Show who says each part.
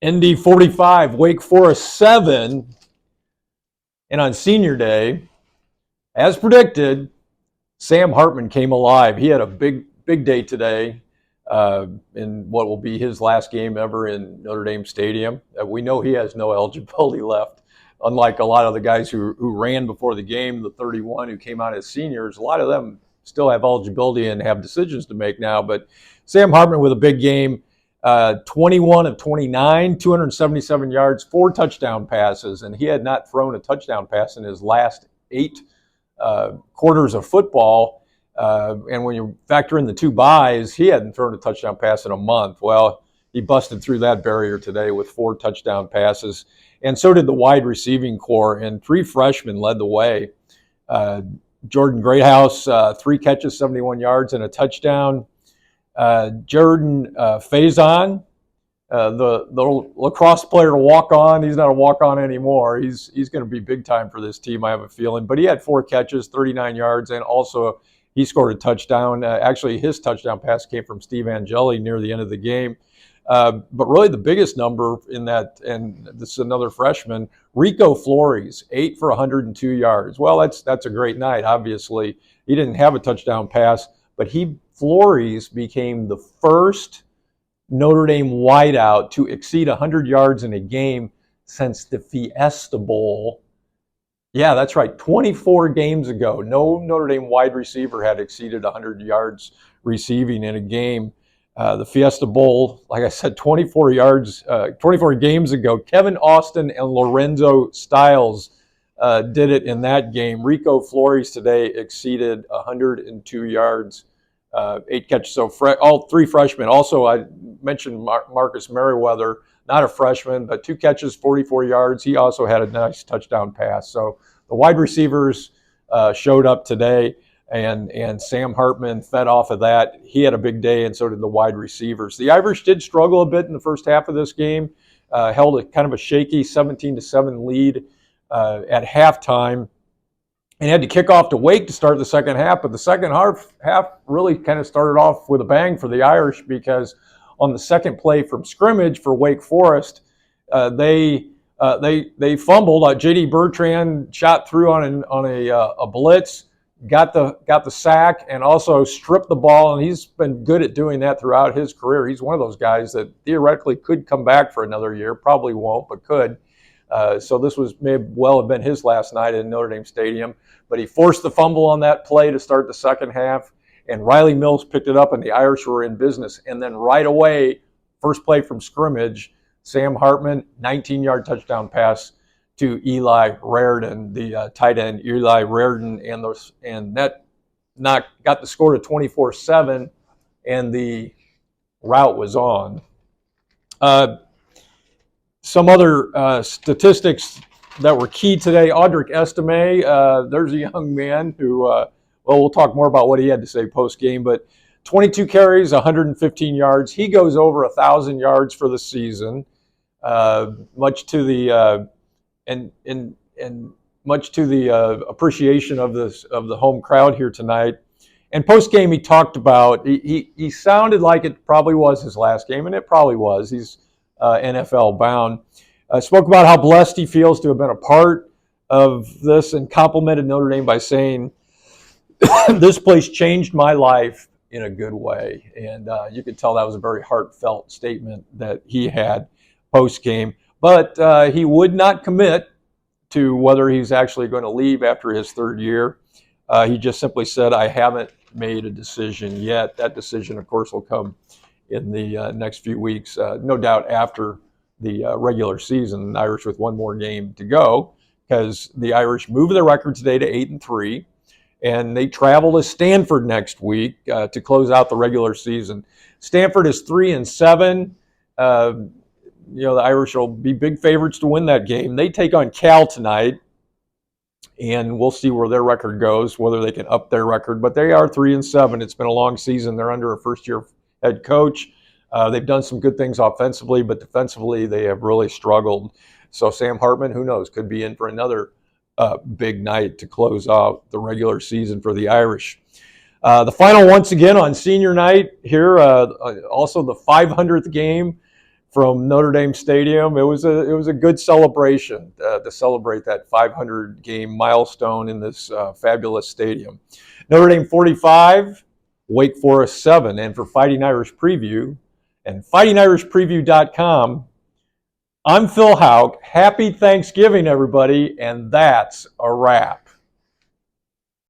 Speaker 1: ND 45, Wake Forest 7. And on senior day, as predicted, Sam Hartman came alive. He had a big day today in what will be his last game ever in Notre Dame Stadium. We know he has no eligibility left, unlike a lot of the guys who ran before the game, the 31 who came out as seniors. A lot of them still have eligibility and have decisions to make now. But Sam Hartman with a big game, 21 of 29, 277 yards, 4 touchdown passes, and he had not thrown a touchdown pass in his last 8 quarters of football. And when you factor in the 2 byes, he hadn't thrown a touchdown pass in a month. Well, he busted through that barrier today with 4 touchdown passes. And so did the wide receiving core, and 3 freshmen led the way. Jordan Greathouse, 3 catches, 71 yards, and a touchdown. Jordan Faison, the lacrosse player to walk on. He's not a walk on anymore. He's going to be big time for this team, I have a feeling. But he had 4 catches, 39 yards, and also he scored a touchdown. Actually, his touchdown pass came from Steve Angeli near the end of the game. But really the biggest number in that, and this is another freshman, Rico Flores, 8 for 102 yards. Well, that's a great night, obviously. He didn't have a touchdown pass, but Flores became the first Notre Dame wideout to exceed 100 yards in a game since the Fiesta Bowl. Yeah, that's right, 24 games ago. No Notre Dame wide receiver had exceeded 100 yards receiving in a game. The Fiesta Bowl, like I said, 24 games ago. Kevin Austin and Lorenzo Styles did it in that game. Rico Flores today exceeded 102 yards. 8 catches, so all 3 freshmen. Also, I mentioned Marcus Merriweather, not a freshman, but 2 catches, 44 yards. He also had a nice touchdown pass. So the wide receivers showed up today, and Sam Hartman fed off of that. He had a big day, and so did the wide receivers. The Irish did struggle a bit in the first half of this game, held a kind of a shaky 17-7 lead at halftime, and had to kick off to Wake to start the second half. But the second half really kind of started off with a bang for the Irish, because on the second play from scrimmage for Wake Forest, they fumbled. J.D. Bertrand shot through on a blitz, got the sack, and also stripped the ball. And he's been good at doing that throughout his career. He's one of those guys that theoretically could come back for another year. Probably won't, but could. So this may well have been his last night in Notre Dame Stadium. But he forced the fumble on that play to start the second half, and Riley Mills picked it up, and the Irish were in business. And then right away, first play from scrimmage, Sam Hartman, 19-yard touchdown pass to Eli Raridon, the tight end Eli Raridon, and that got the score to 24-7, and the route was on. Some other statistics that were key today. Audric Estime, there's a young man who, we'll talk more about what he had to say post-game, but 22 carries, 115 yards. He goes over 1,000 yards for the season, much to the appreciation of the home crowd here tonight. And post-game, he talked about, he sounded like it probably was his last game, and it probably was. He's NFL bound. Spoke about how blessed he feels to have been a part of this, and complimented Notre Dame by saying, "This place changed my life in a good way." And you could tell that was a very heartfelt statement that he had post-game. But he would not commit to whether he's actually going to leave after his 3rd year. He just simply said, "I haven't made a decision yet." That decision, of course, will come in the next few weeks, no doubt after the regular season. The Irish with one more game to go, because the Irish moved their record today to 8-3, and they travel to Stanford next week to close out the regular season. Stanford is 3-7. The Irish will be big favorites to win that game. They take on Cal tonight, and we'll see where their record goes, whether they can up their record. But they are 3-7. It's been a long season. They're under a first-year head coach. They've done some good things offensively, but defensively they have really struggled. So Sam Hartman, who knows, could be in for another big night to close out the regular season for the Irish. The final, once again, on senior night here, also the 500th game from Notre Dame Stadium. It was a good celebration to celebrate that 500 game milestone in this fabulous stadium. Notre Dame 45, Wake Forest 7. And for Fighting Irish Preview and fightingirishpreview.com, I'm Phil Houck. Happy Thanksgiving, everybody, and that's a wrap.